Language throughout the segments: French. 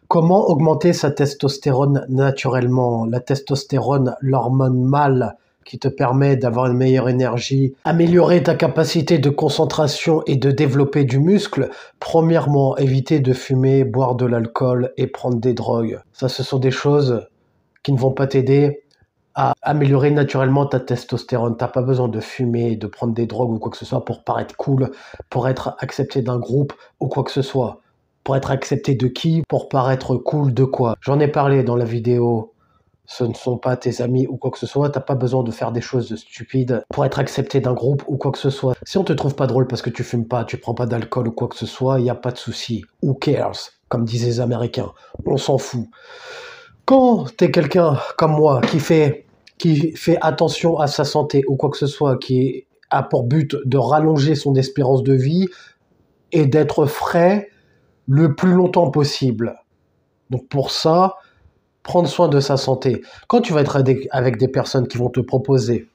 Comment augmenter sa testostérone naturellement? La testostérone, l'hormone mâle qui te permet d'avoir une meilleure énergie, améliorer ta capacité de concentration et de développer du muscle. Premièrement, éviter de fumer, boire de l'alcool et prendre des drogues. Ça, ce sont des choses qui ne vont pas t'aider à améliorer naturellement ta testostérone. T'as pas besoin de fumer, de prendre des drogues ou quoi que ce soit pour paraître cool, pour être accepté d'un groupe ou quoi que ce soit. Pour être accepté de qui? Pour paraître cool de quoi? J'en ai parlé dans la vidéo. Ce ne sont pas tes amis ou quoi que ce soit. T'as pas besoin de faire des choses stupides pour être accepté d'un groupe ou quoi que ce soit. Si on te trouve pas drôle parce que tu fumes pas, tu prends pas d'alcool ou quoi que ce soit, il y a pas de souci. Who cares? Comme disaient les Américains. On s'en fout. Quand t'es quelqu'un comme moi qui fait attention à sa santé ou quoi que ce soit, qui a pour but de rallonger son espérance de vie et d'être frais le plus longtemps possible. Donc pour ça, prendre soin de sa santé. Quand tu vas être avec des personnes qui vont te proposer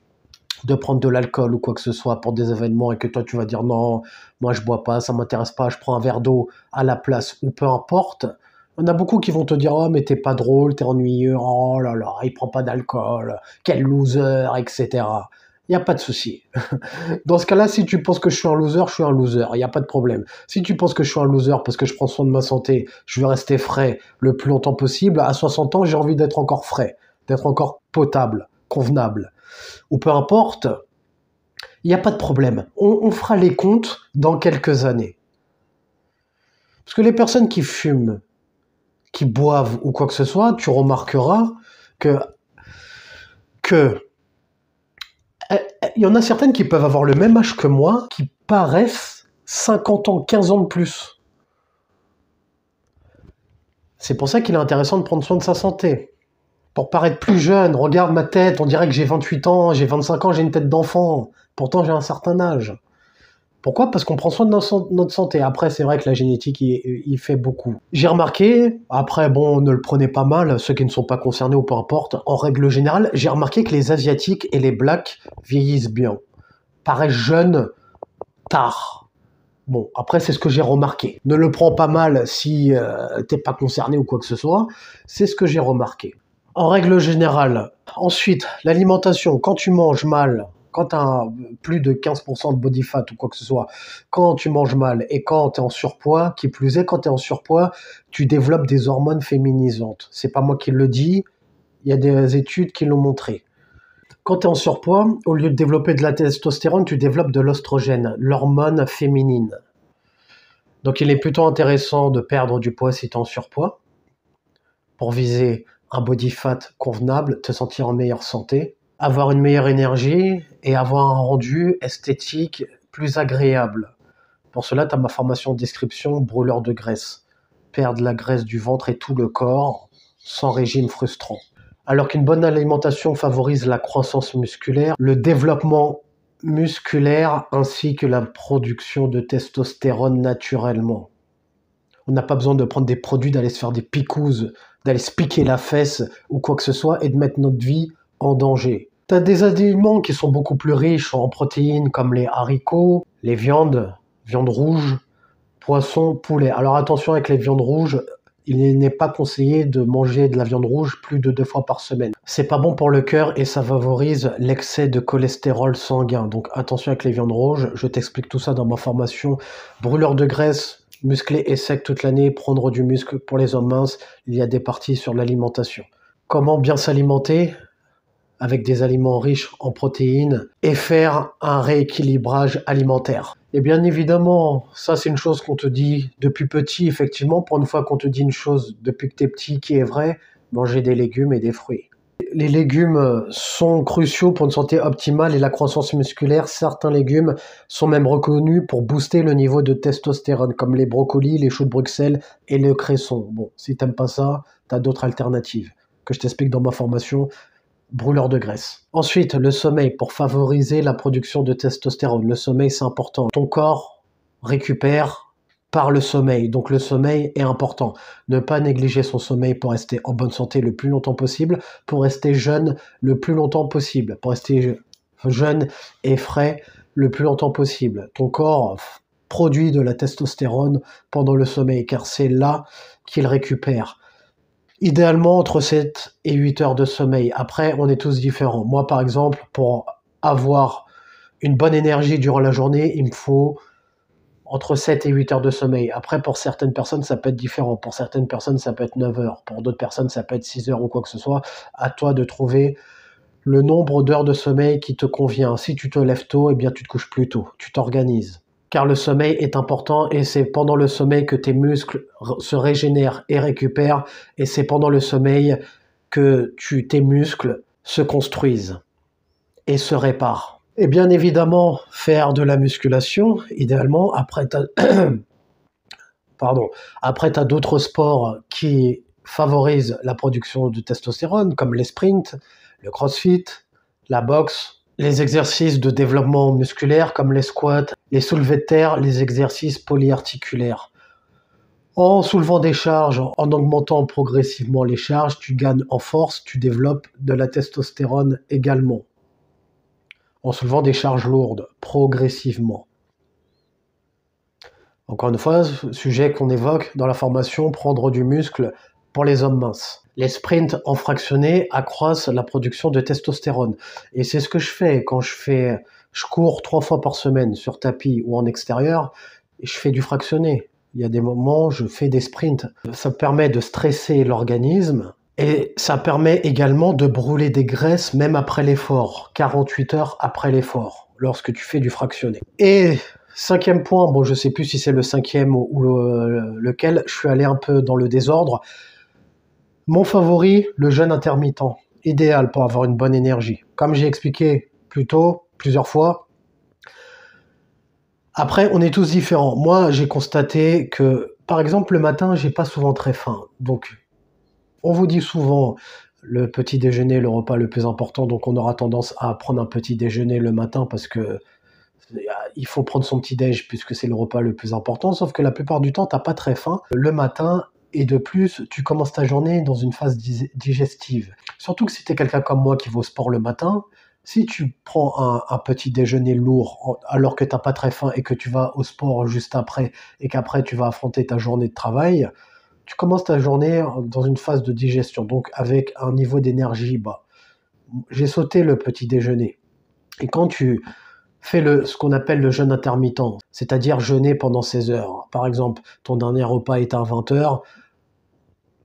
de prendre de l'alcool ou quoi que ce soit pour des événements et que toi tu vas dire non, moi je bois pas, ça m'intéresse pas, je prends un verre d'eau à la place ou peu importe, il y en a beaucoup qui vont te dire oh mais t'es pas drôle, t'es ennuyeux, oh là là, il prend pas d'alcool, quel loser, etc. Il n'y a pas de souci. Dans ce cas-là, si tu penses que je suis un loser, je suis un loser, il n'y a pas de problème. Si tu penses que je suis un loser parce que je prends soin de ma santé, je veux rester frais le plus longtemps possible, à 60 ans, j'ai envie d'être encore frais, d'être encore potable, convenable, ou peu importe, il n'y a pas de problème. On fera les comptes dans quelques années. Parce que les personnes qui fument, qui boivent ou quoi que ce soit, tu remarqueras que il y en a certaines qui peuvent avoir le même âge que moi, qui paraissent 50 ans, 15 ans de plus. C'est pour ça qu'il est intéressant de prendre soin de sa santé. Pour paraître plus jeune, regarde ma tête, on dirait que j'ai 28 ans, j'ai 25 ans, j'ai une tête d'enfant. Pourtant, j'ai un certain âge. Pourquoi? Parce qu'on prend soin de notre santé. Après, c'est vrai que la génétique, il fait beaucoup. J'ai remarqué, après, bon, ne le prenez pas mal, ceux qui ne sont pas concernés ou peu importe, en règle générale, j'ai remarqué que les Asiatiques et les Blacks vieillissent bien. Paraissent jeunes tard. Bon, après, c'est ce que j'ai remarqué. Ne le prends pas mal si t'es pas concerné ou quoi que ce soit. C'est ce que j'ai remarqué. En règle générale. Ensuite, l'alimentation. Quand tu manges mal, quand tu as plus de 15% de body fat ou quoi que ce soit, quand tu manges mal et quand tu es en surpoids, qui plus est, quand tu es en surpoids, tu développes des hormones féminisantes. C'est pas moi qui le dis, il y a des études qui l'ont montré. Quand tu es en surpoids, au lieu de développer de la testostérone, tu développes de l'ostrogène, l'hormone féminine. Donc il est plutôt intéressant de perdre du poids si tu es en surpoids, pour viser un body fat convenable, te sentir en meilleure santé, avoir une meilleure énergie et avoir un rendu esthétique plus agréable. Pour cela, tu as ma formation de description brûleur de graisse. Perdre la graisse du ventre et tout le corps sans régime frustrant. Alors qu'une bonne alimentation favorise la croissance musculaire, le développement musculaire ainsi que la production de testostérone naturellement. On n'a pas besoin de prendre des produits, d'aller se faire des picouzes, d'aller se piquer la fesse ou quoi que ce soit et de mettre notre vie en danger. Tu as des aliments qui sont beaucoup plus riches en protéines comme les haricots, les viandes rouges, poissons, poulet. Alors attention avec les viandes rouges, il n'est pas conseillé de manger de la viande rouge plus de 2 fois par semaine. C'est pas bon pour le cœur et ça favorise l'excès de cholestérol sanguin. Donc attention avec les viandes rouges, je t'explique tout ça dans ma formation brûleur de graisse, musclé et sec toute l'année, prendre du muscle pour les hommes minces. Il y a des parties sur l'alimentation. Comment bien s'alimenter avec des aliments riches en protéines et faire un rééquilibrage alimentaire. Et bien évidemment, ça c'est une chose qu'on te dit depuis petit, effectivement, pour une fois qu'on te dit une chose depuis que t'es petit qui est vraie, manger des légumes et des fruits. Les légumes sont cruciaux pour une santé optimale et la croissance musculaire. Certains légumes sont même reconnus pour booster le niveau de testostérone, comme les brocolis, les choux de Bruxelles et le cresson. Bon, si t'aimes pas ça, t'as d'autres alternatives que je t'explique dans ma formation brûleur de graisse. Ensuite, le sommeil pour favoriser la production de testostérone. Le sommeil, c'est important. Ton corps récupère par le sommeil. Donc le sommeil est important. Ne pas négliger son sommeil pour rester en bonne santé le plus longtemps possible, pour rester jeune le plus longtemps possible, pour rester jeune et frais le plus longtemps possible. Ton corps produit de la testostérone pendant le sommeil, car c'est là qu'il récupère. Idéalement, entre 7 et 8 heures de sommeil. Après, on est tous différents. Moi, par exemple, pour avoir une bonne énergie durant la journée, il me faut entre 7 et 8 heures de sommeil. Après, pour certaines personnes, ça peut être différent. Pour certaines personnes, ça peut être 9 heures. Pour d'autres personnes, ça peut être 6 heures ou quoi que ce soit. À toi de trouver le nombre d'heures de sommeil qui te convient. Si tu te lèves tôt, eh bien, tu te couches plus tôt. Tu t'organises. Car le sommeil est important et c'est pendant le sommeil que tes muscles se régénèrent et récupèrent. Et c'est pendant le sommeil que tes muscles se construisent et se réparent. Et bien évidemment, faire de la musculation, idéalement, après t'as d'autres sports qui favorisent la production de testostérone, comme les sprints, le crossfit, la boxe, les exercices de développement musculaire, comme les squats, les soulevés de terre, les exercices polyarticulaires. En soulevant des charges, en augmentant progressivement les charges, tu gagnes en force, tu développes de la testostérone également. En soulevant des charges lourdes, progressivement. Encore une fois, sujet qu'on évoque dans la formation, prendre du muscle pour les hommes minces. Les sprints en fractionné accroissent la production de testostérone. Et c'est ce que je fais quand je cours 3 fois par semaine sur tapis ou en extérieur, et je fais du fractionné. Il y a des moments, je fais des sprints. Ça permet de stresser l'organisme et ça permet également de brûler des graisses même après l'effort, 48 heures après l'effort, lorsque tu fais du fractionné. Et 5e point, bon, je sais plus si c'est le 5e ou lequel, je suis allé un peu dans le désordre. Mon favori, le jeûne intermittent, idéal pour avoir une bonne énergie. Comme j'ai expliqué plus tôt, plusieurs fois. Après, on est tous différents. Moi, j'ai constaté que, par exemple, le matin, j'ai pas souvent très faim. Donc, on vous dit souvent le petit déjeuner, le repas le plus important. Donc, on aura tendance à prendre un petit déjeuner le matin parce que il faut prendre son petit déj puisque c'est le repas le plus important. Sauf que la plupart du temps, t'as pas très faim le matin. Et de plus, tu commences ta journée dans une phase digestive. Surtout que si tu es quelqu'un comme moi qui va au sport le matin, si tu prends un petit déjeuner lourd alors que tu n'as pas très faim et que tu vas au sport juste après et qu'après tu vas affronter ta journée de travail, tu commences ta journée dans une phase de digestion, donc avec un niveau d'énergie bas. J'ai sauté le petit déjeuner. Et quand tu fais ce qu'on appelle le jeûne intermittent, c'est-à-dire jeûner pendant 16 heures. Par exemple, ton dernier repas est à 20 heures,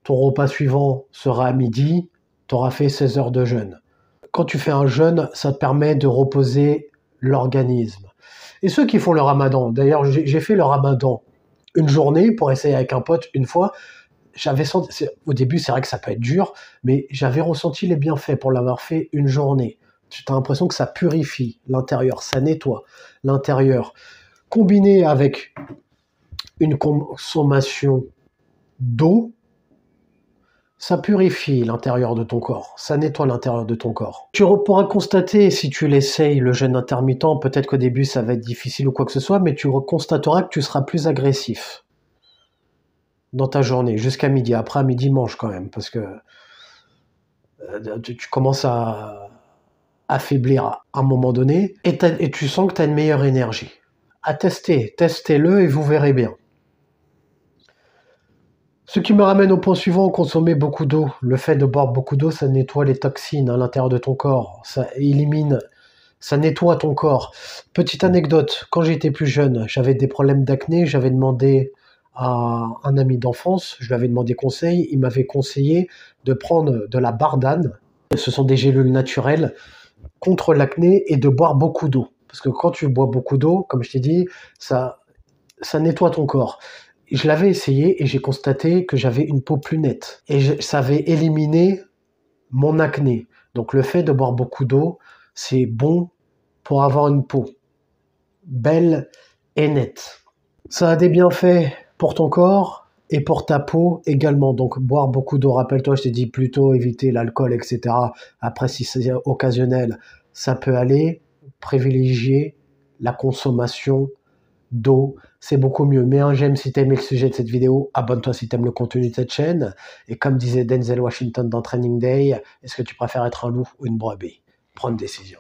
ton repas suivant sera à midi, tu auras fait 16 heures de jeûne. Quand tu fais un jeûne, ça te permet de reposer l'organisme. Et ceux qui font le ramadan, d'ailleurs j'ai fait le ramadan une journée pour essayer avec un pote une fois, au début c'est vrai que ça peut être dur, mais j'avais ressenti les bienfaits pour l'avoir fait une journée. Tu as l'impression que ça purifie l'intérieur, ça nettoie l'intérieur. Combiné avec une consommation d'eau, ça purifie l'intérieur de ton corps, ça nettoie l'intérieur de ton corps. Tu pourras constater, si tu l'essayes, le jeûne intermittent, peut-être qu'au début ça va être difficile ou quoi que ce soit, mais tu constateras que tu seras plus agressif dans ta journée, jusqu'à midi. Après, à midi, mange quand même, parce que tu commences à affaiblir à un moment donné, et tu sens que tu as une meilleure énergie. À tester, testez-le et vous verrez bien. Ce qui me ramène au point suivant, consommer beaucoup d'eau. Le fait de boire beaucoup d'eau, ça nettoie les toxines à l'intérieur de ton corps. Ça élimine, ça nettoie ton corps. Petite anecdote, quand j'étais plus jeune, j'avais des problèmes d'acné, j'avais demandé à un ami d'enfance, je lui avais demandé conseil, il m'avait conseillé de prendre de la bardane, ce sont des gélules naturelles, contre l'acné et de boire beaucoup d'eau. Parce que quand tu bois beaucoup d'eau, comme je t'ai dit, ça nettoie ton corps. Je l'avais essayé et j'ai constaté que j'avais une peau plus nette. Et ça avait éliminé mon acné. Donc le fait de boire beaucoup d'eau, c'est bon pour avoir une peau belle et nette. Ça a des bienfaits pour ton corps et pour ta peau également. Donc boire beaucoup d'eau, rappelle-toi, je t'ai dit plutôt éviter l'alcool, etc. Après, si c'est occasionnel, ça peut aller. Privilégier la consommation d'eau, c'est beaucoup mieux. Mets un j'aime si tu as aimé le sujet de cette vidéo, abonne-toi si tu aimes le contenu de cette chaîne, et comme disait Denzel Washington dans Training Day, est-ce que tu préfères être un loup ou une brebis? Prends une décision.